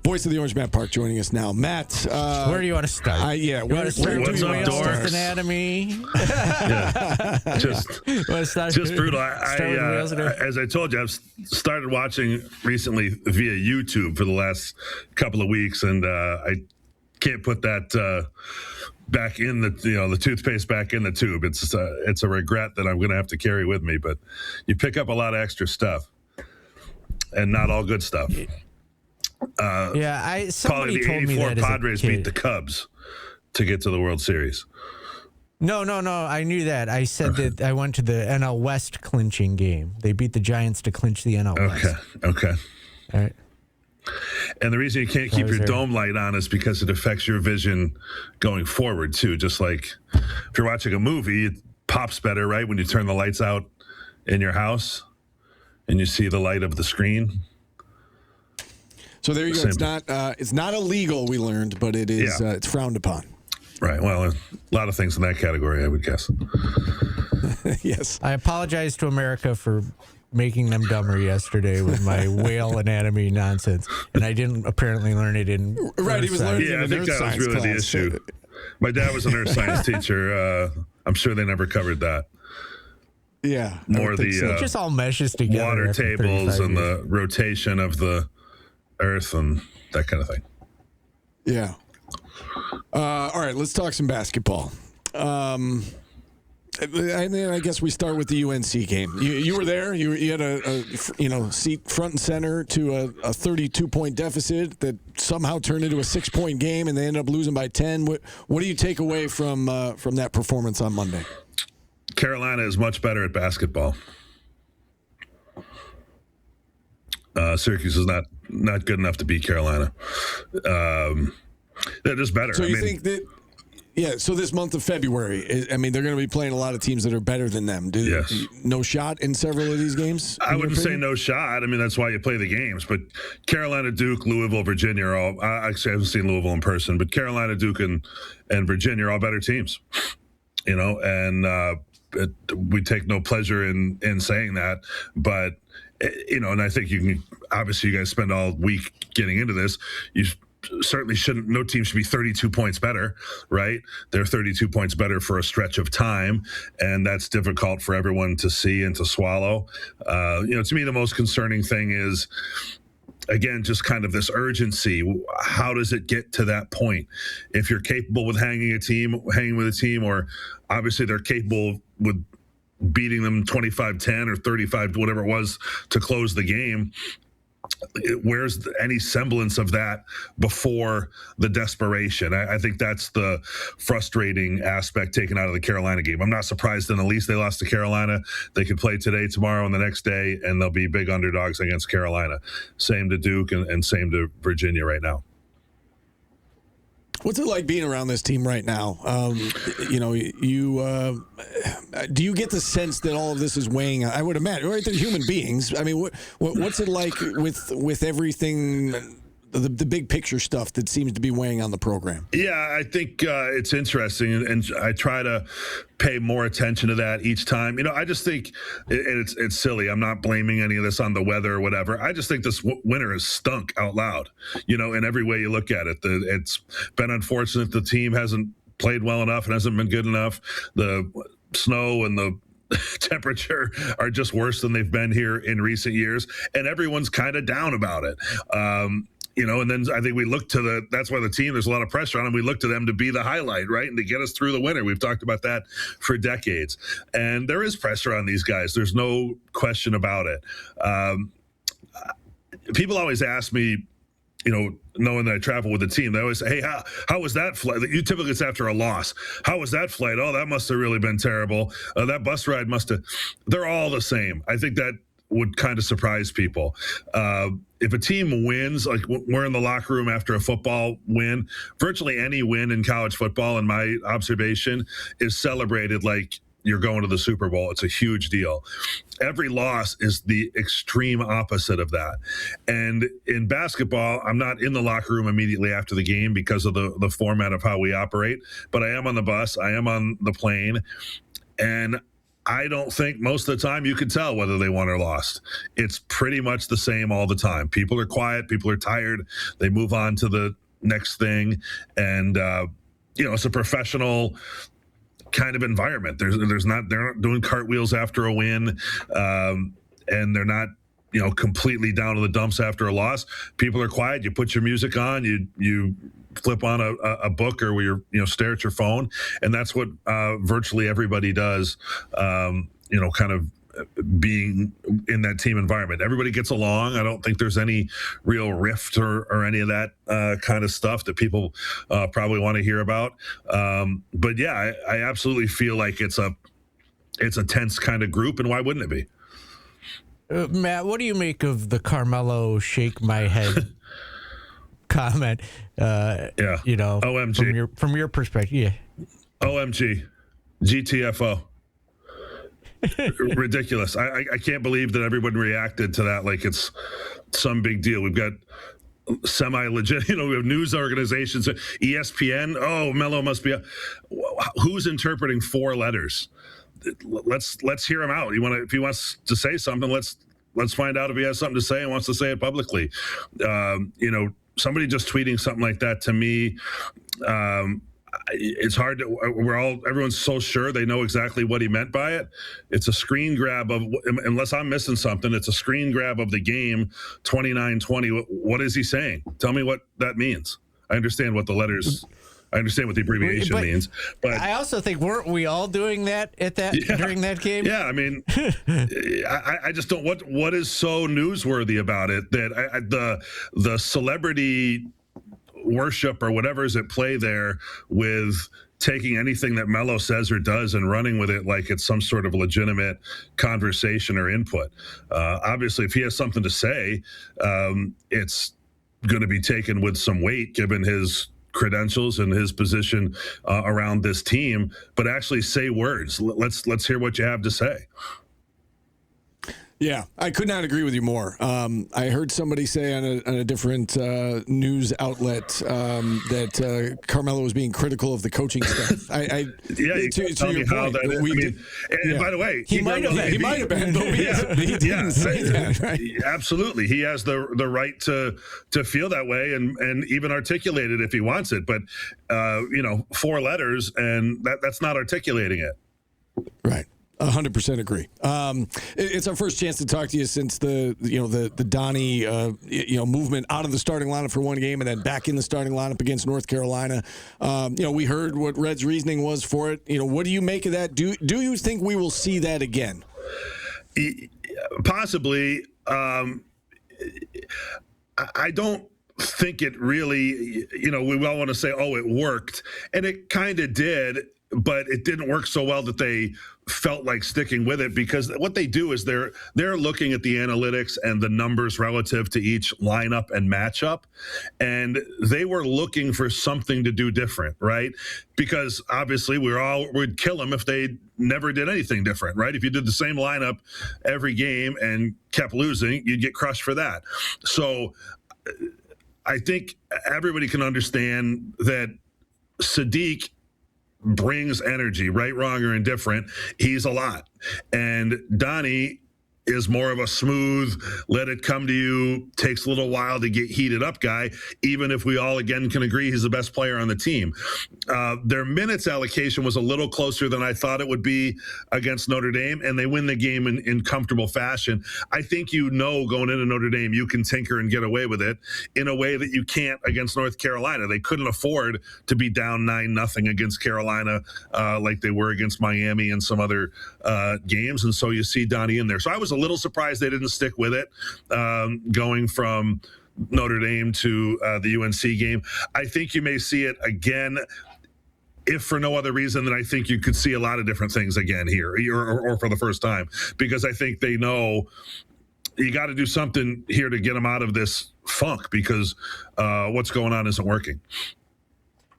Voice of the Orange, Matt Park, joining us now. Matt, where do you want to start? Where do you want to start? Anatomy. Just brutal. As I told you, I've started watching recently via YouTube for the last couple of weeks, and I can't put that back in the toothpaste back in the tube. It's a regret that I'm going to have to carry with me. But you pick up a lot of extra stuff, and not all good stuff. Somebody the told me 84 that Padres beat the Cubs to get to the World Series. No. I knew that. I said that I went to the NL West clinching game. They beat the Giants to clinch the NL West. Okay. All right. And the reason you can't keep your dome light on is because it affects your vision going forward, too. Just like if you're watching a movie, it pops better, right, when you turn the lights out in your house and you see the light of the screen. So there you go. It's not illegal, we learned, but it is. It's frowned upon. Right. Well, a lot of things in that category, I would guess. Yes. I apologize to America for making them dumber yesterday with my whale anatomy nonsense, and I didn't apparently learn it in. Right. He was learning. Yeah, I think that was really the issue. My dad was a nurse science teacher. I'm sure they never covered that. Yeah. More the it just all meshes together. Water tables and the rotation of the Earth and that kind of thing. Yeah. All right, let's talk some basketball. I guess we start with the UNC game. You were there. You had a seat front and center to a 32-point deficit that somehow turned into a 6-point game, and they ended up losing by 10. What do you take away from that performance on Monday? Carolina is much better at basketball. Syracuse is not good enough to beat Carolina. They're just better. So you think that? Yeah. So this month of February, they're going to be playing a lot of teams that are better than them. Yes. No shot in several of these games? I wouldn't say no shot. That's why you play the games. But Carolina, Duke, Louisville, Virginia are all. Actually, I haven't seen Louisville in person, but Carolina, Duke, and Virginia are all better teams. We take no pleasure in saying that, but. And I think you can, obviously you guys spend all week getting into this. You certainly shouldn't, no team should be 32 points better, right? They're 32 points better for a stretch of time, and that's difficult for everyone to see and to swallow. To me, the most concerning thing is, again, just kind of this urgency. How does it get to that point? If you're capable with hanging with a team, or obviously they're capable with beating them 25-10 or 35, whatever it was, to close the game. Where's any semblance of that before the desperation? I think that's the frustrating aspect taken out of the Carolina game. I'm not surprised in the least they lost to Carolina. They could play today, tomorrow, and the next day, and they'll be big underdogs against Carolina. Same to Duke and same to Virginia right now. What's it like being around this team right now? Do you get the sense that all of this is weighing? I would imagine, right? They're human beings. What's it like with everything, the big picture stuff that seems to be weighing on the program? Yeah, I think it's interesting, and I try to pay more attention to that each time. I just think it's silly. I'm not blaming any of this on the weather or whatever. I just think this winter has stunk out loud, in every way you look at it. It's been unfortunate the team hasn't played well enough and hasn't been good enough. The snow and the temperature are just worse than they've been here in recent years, and everyone's kind of down about it. And then I think we look to that's why the team, there's a lot of pressure on them. We look to them to be the highlight, right? And to get us through the winter. We've talked about that for decades. And there is pressure on these guys. There's no question about it. People always ask me, knowing that I travel with the team, they always say, hey, how was that flight? Typically it's after a loss. How was that flight? Oh, that must have really been terrible. That bus ride must have. They're all the same. I think that would kind of surprise people. If a team wins, like we're in the locker room after a football win, virtually any win in college football, in my observation, is celebrated like you're going to the Super Bowl. It's a huge deal. Every loss is the extreme opposite of that. And in basketball, I'm not in the locker room immediately after the game because of the format of how we operate, but I am on the bus, I am on the plane, and I don't think most of the time you could tell whether they won or lost. It's pretty much the same all the time. People are quiet. People are tired. They move on to the next thing. And, it's a professional kind of environment. They're not doing cartwheels after a win. And they're not, completely down to the dumps after a loss. People are quiet. You put your music on, you flip on a book or stare at your phone. And that's what virtually everybody does, kind of being in that team environment. Everybody gets along. I don't think there's any real rift or any of that kind of stuff that people probably want to hear about. But yeah, I absolutely feel like it's a tense kind of group, and why wouldn't it be? Matt, what do you make of the Carmelo shake my head comment? OMG. From your perspective, yeah. OMG. GTFO. Ridiculous. I can't believe that everyone reacted to that like it's some big deal. We've got semi-legit, we have news organizations, ESPN. Oh, Melo must be who's interpreting 4 letters? Let's hear him out. If he wants to say something, let's find out if he has something to say and wants to say it publicly. Somebody just tweeting something like that to me, it's hard to. Everyone's so sure they know exactly what he meant by it. It's a screen grab of, unless I'm missing something, it's a screen grab of the game 29-20. What is he saying? Tell me what that means. I understand what the letters. I understand what the abbreviation means, but I also think, weren't we all doing that during that game? Yeah, I mean, I just don't. What is so newsworthy about it that the celebrity worship or whatever is at play there with taking anything that Melo says or does and running with it like it's some sort of legitimate conversation or input. Obviously, if he has something to say, it's going to be taken with some weight given his credentials and his position around this team, but actually say words. Let's hear what you have to say. Yeah, I could not agree with you more. I heard somebody say on a different news outlet that Carmelo was being critical of the coaching staff. To your point, by the way, he might have been, but he didn't say that. Right? Absolutely, he has the right to feel that way and even articulate it if he wants it. But 4 letters, and that's not articulating it. Right. 100% agree. It's our first chance to talk to you since the Donnie movement out of the starting lineup for one game and then back in the starting lineup against North Carolina. We heard what Red's reasoning was for it. What do you make of that? Do you think we will see that again? Possibly. I don't think it really. We all want to say, "Oh, it worked," and it kind of did. But it didn't work so well that they felt like sticking with it, because what they do is they're looking at the analytics and the numbers relative to each lineup and matchup, and they were looking for something to do different, right? Because obviously we'd kill them if they never did anything different, right? If you did the same lineup every game and kept losing, you'd get crushed for that. So I think everybody can understand that Sadiq brings energy, right, wrong, or indifferent. He's a lot. And Donnie is more of a smooth, let it come to you, takes a little while to get heated up guy, even if we all, again, can agree he's the best player on the team. Their minutes allocation was a little closer than I thought it would be against Notre Dame, and they win the game in comfortable fashion. I think going into Notre Dame, you can tinker and get away with it in a way that you can't against North Carolina. They couldn't afford to be down 9-0 against Carolina like they were against Miami and some other games, and so you see Donnie in there. So I was a little surprised they didn't stick with it, going from Notre Dame to the UNC game. I think you may see it again, if for no other reason than I think you could see a lot of different things again here, or for the first time, because I think they know you got to do something here to get them out of this funk, because what's going on isn't working.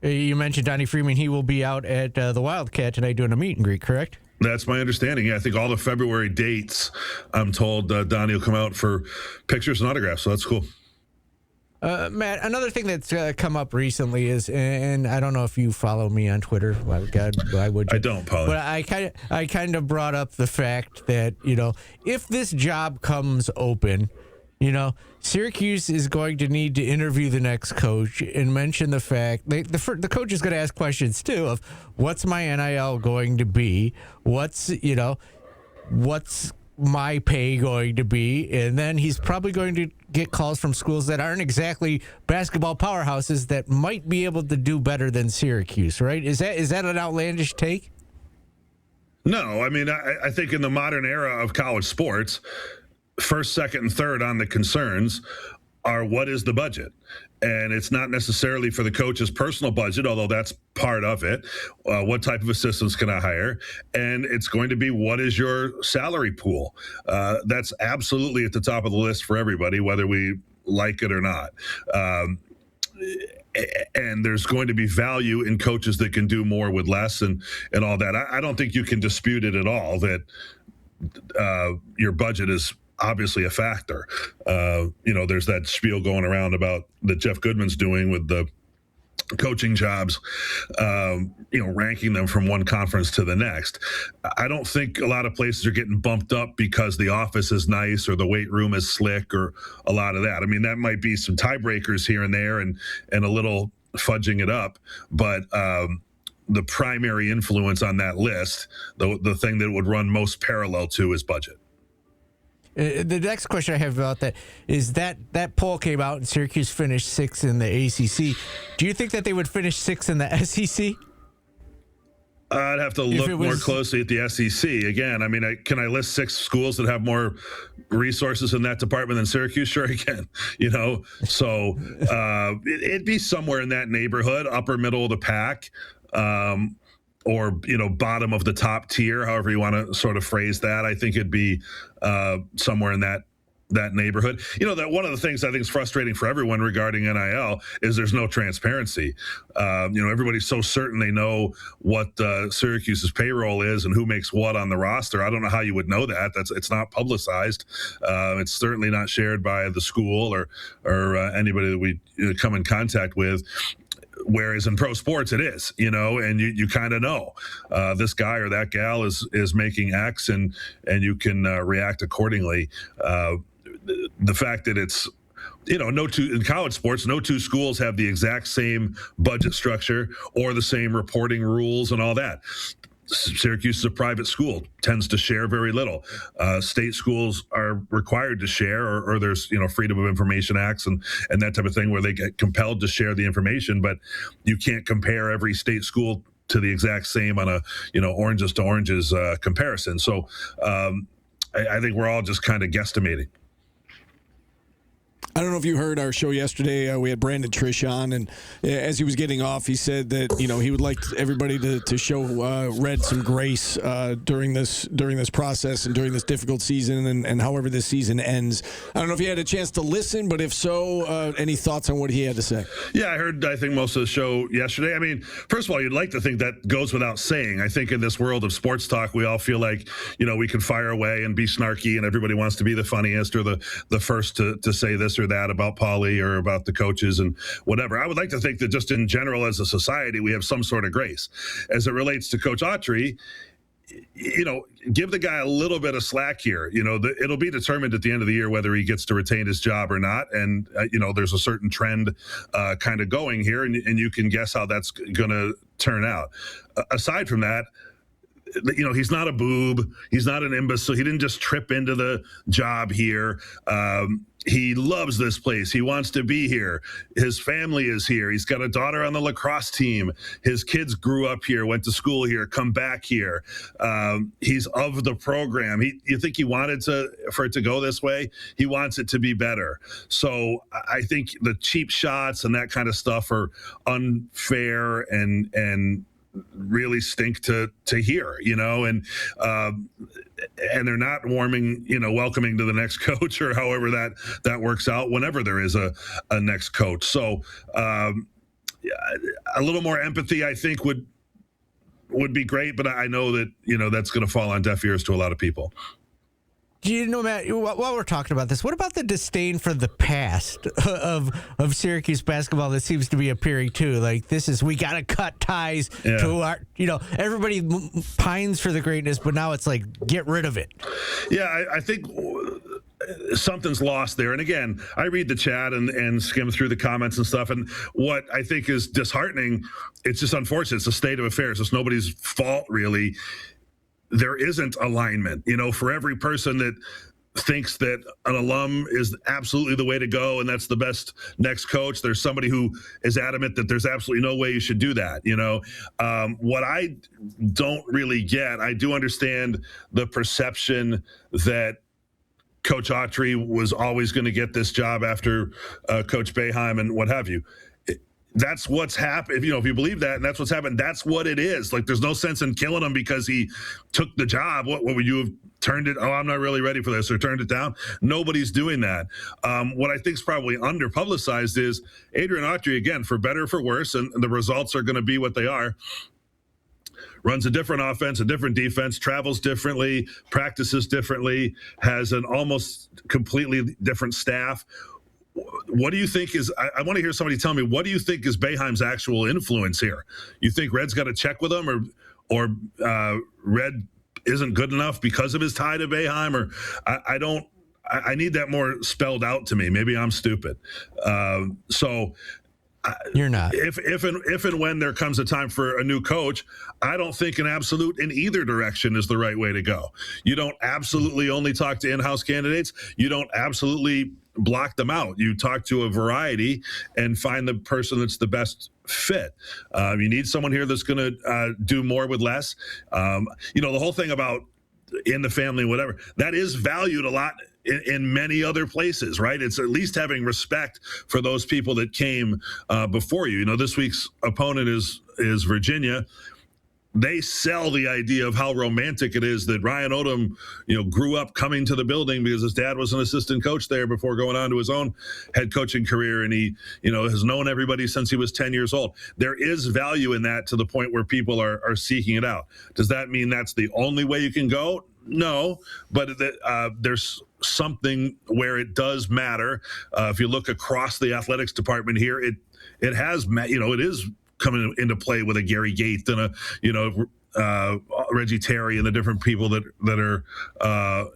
You mentioned Donnie Freeman. He will be out at the Wildcat tonight doing a meet and greet, correct? That's my understanding. Yeah, I think all the February dates, I'm told Donnie will come out for pictures and autographs, so that's cool. Matt, another thing that's come up recently is, and I don't know if you follow me on Twitter. Why would you? I don't, Paulie. But I kind of brought up the fact that, if this job comes open, Syracuse is going to need to interview the next coach and mention the fact the coach is going to ask questions too of what's my NIL going to be, what's my pay going to be, and then he's probably going to get calls from schools that aren't exactly basketball powerhouses that might be able to do better than Syracuse, right? Is that an outlandish take? No, I mean, I think in the modern era of college sports, first, second, and third on the concerns are what is the budget? And it's not necessarily for the coach's personal budget, although that's part of it. What type of assistants can I hire? And it's going to be what is your salary pool? That's absolutely at the top of the list for everybody, whether we like it or not. And there's going to be value in coaches that can do more with less and all that. I don't think you can dispute it at all that your budget is obviously a factor. There's that spiel going around about that Jeff Goodman's doing with the coaching jobs, ranking them from one conference to the next. I don't think a lot of places are getting bumped up because the office is nice or the weight room is slick or a lot of that. I mean, that might be some tiebreakers here and there and a little fudging it up, but the primary influence on that list, the thing that would run most parallel to is budget. The next question I have about that is that poll came out and Syracuse finished 6th in the ACC. Do you think that they would finish 6th in the SEC? I'd have to look more closely at the SEC. Again, I mean, can I list 6 schools that have more resources in that department than Syracuse? Sure, I can. So it'd be somewhere in that neighborhood, upper middle of the pack. Or bottom of the top tier, however you want to sort of phrase that. I think it'd be somewhere in that neighborhood. That one of the things I think is frustrating for everyone regarding NIL is there's no transparency. Everybody's so certain they know what Syracuse's payroll is and who makes what on the roster. I don't know how you would know that. It's not publicized. It's certainly not shared by the school or anybody that we come in contact with. Whereas in pro sports, it is, and you kind of know this guy or that gal is making X, and you can react accordingly. The fact that it's, in college sports, no two schools have the exact same budget structure or the same reporting rules and all that. Syracuse is a private school, tends to share very little. State schools are required to share, or there's Freedom of Information Acts and that type of thing where they get compelled to share the information, but you can't compare every state school to the exact same on a oranges to oranges comparison. So I think we're all just kind of guesstimating. I don't know if you heard our show yesterday. We had Brandon Trish on, and as he was getting off, he said that he would like everybody to show Red some grace during this process and during this difficult season, and however this season ends. I don't know if you had a chance to listen, but if so, any thoughts on what he had to say? Yeah, I think most of the show yesterday. I mean, first of all, you'd like to think that goes without saying. I think in this world of sports talk, we all feel like we can fire away and be snarky, and everybody wants to be the funniest or the first to say this or that about Paulie or about the coaches and whatever. I would like to think that just in general as a society, we have some sort of grace. As it relates to Coach Autry, give the guy a little bit of slack here. It'll be determined at the end of the year whether he gets to retain his job or not. And, there's a certain trend kind of going here, and you can guess how that's going to turn out. Aside from that, he's not a boob. He's not an imbecile. He didn't just trip into the job here. He loves this place. He wants to be here. His family is here. He's got a daughter on the lacrosse team. His kids grew up here, went to school here, come back here. He's of the program. You think he wanted for it to go this way? He wants it to be better. So I think the cheap shots and that kind of stuff are unfair and really stink to hear, and they're not welcoming to the next coach or however that works out whenever there is a next coach. So a little more empathy, I think, would be great, but I know that that's going to fall on deaf ears to a lot of people. Do you know, Matt, while we're talking about this, what about the disdain for the past of Syracuse basketball that seems to be appearing too? Like, we got to cut ties to our, everybody pines for the greatness, but now it's like, get rid of it. Yeah, I think something's lost there. And again, I read the chat and skim through the comments and stuff. And what I think is disheartening, it's just unfortunate. It's a state of affairs. It's nobody's fault, really. There isn't alignment, for every person that thinks that an alum is absolutely the way to go and that's the best next coach, there's somebody who is adamant that there's absolutely no way you should do that. What I don't really get, I do understand the perception that Coach Autry was always going to get this job after Coach Boeheim and what have you. That's what's happened. If you believe that and that's what's happened, that's what it is. Like, there's no sense in killing him because he took the job. What would you have turned it? Oh, I'm not really ready for this, or turned it down. Nobody's doing that. What I think is probably underpublicized is Adrian Autry, again, for better or for worse, and the results are going to be what they are. Runs a different offense, a different defense, travels differently, practices differently, has an almost completely different staff. What do you think is, I want to hear somebody tell me, what do you think is Boeheim's actual influence here? You think Red's got to check with him, or Red isn't good enough because of his tie to Boeheim? Or I need that more spelled out to me. Maybe I'm stupid. You're not. If and when there comes a time for a new coach, I don't think an absolute in either direction is the right way to go. You don't absolutely only talk to in-house candidates. You don't absolutely block them out. You talk to a variety and find the person that's the best fit. You need someone here that's going to do more with less. The whole thing about in the family, whatever, that is valued a lot in many other places, right? It's at least having respect for those people that came before you. This week's opponent is Virginia. They sell the idea of how romantic it is that Ryan Odom, grew up coming to the building because his dad was an assistant coach there before going on to his own head coaching career. And he, has known everybody since he was 10 years old. There is value in that to the point where people are seeking it out. Does that mean that's the only way you can go? No, but there's something where it does matter. If you look across the athletics department here, it has, it is coming into play with a Gary Gates and a Reggie Terry and the different people that are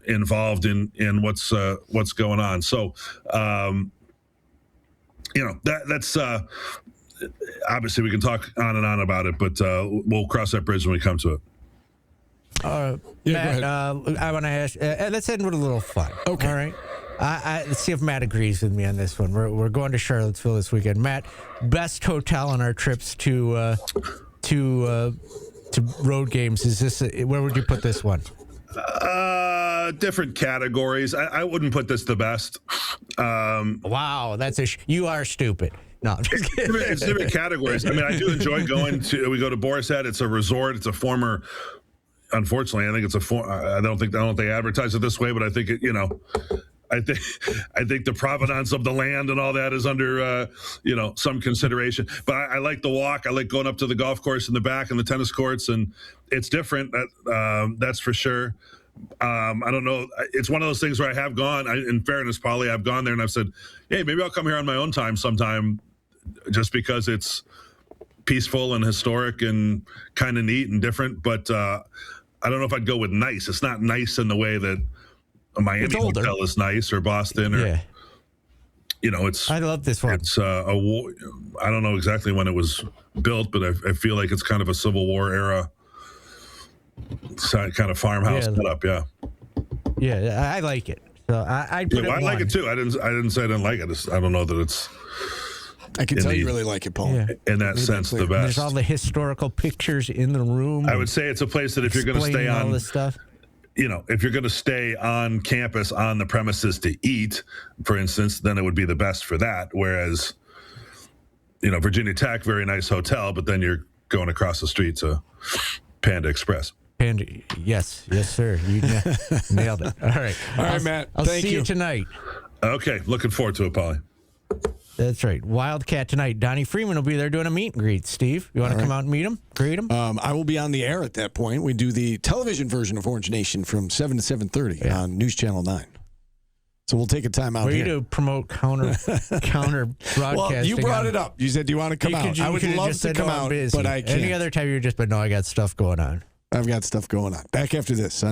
involved in what's going on. So that's obviously we can talk on and on about it, but we'll cross that bridge when we come to it. Matt, I want to ask. Let's end with a little fun. Okay. All right. Let's see if Matt agrees with me on this one. We're going to Charlottesville this weekend. Matt, best hotel on our trips to road games. Is this? Where would you put this one? Different categories. I wouldn't put this the best. Wow, you are stupid. No, I'm just kidding. It's different categories. I mean, I do enjoy going to. We go to Boar's Head. It's a resort. It's a former. Unfortunately, I think it's I don't think they advertise it this way, but I think it. I think the provenance of the land and all that is under some consideration. But I like the walk. I like going up to the golf course in the back and the tennis courts, and it's different. That's for sure. I don't know. It's one of those things where I have gone. In fairness, Paulie, I've gone there and I've said, "Hey, maybe I'll come here on my own time sometime," just because it's peaceful and historic and kind of neat and different. But I don't know if I'd go with nice. It's not nice in the way that a Miami hotel is nice, or Boston, or it's. I love this one. It's I don't know exactly when it was built, but I feel like it's kind of a Civil War era kind of farmhouse setup. Yeah, I like it. So I like it too. I didn't say I didn't like it. I don't know that it's. I can tell you really like it, Paul. Yeah. In that sense, the best. There's all the historical pictures in the room. I would say it's a place that if you're going to stay on all this stuff. If you're going to stay on campus on the premises to eat, for instance, then it would be the best for that. Whereas, Virginia Tech, very nice hotel, but then you're going across the street to Panda Express. Panda, yes, sir. You nailed it. All right, Matt. I'll see you tonight. Okay, looking forward to it, Paulie. That's right. Wildcat tonight. Donnie Freeman will be there doing a meet and greet. Steve, you want to come out and meet him? Greet him? I will be on the air at that point. We do the television version of Orange Nation from 7 to 7:30 on News Channel 9. So we'll take a time out here. Way to promote counter broadcasting. Well, you brought it up. You said, do you want to come out? I would love to come out, but I can't. Any other time, you're just, but no, I got stuff going on. I've got stuff going on. Back after this.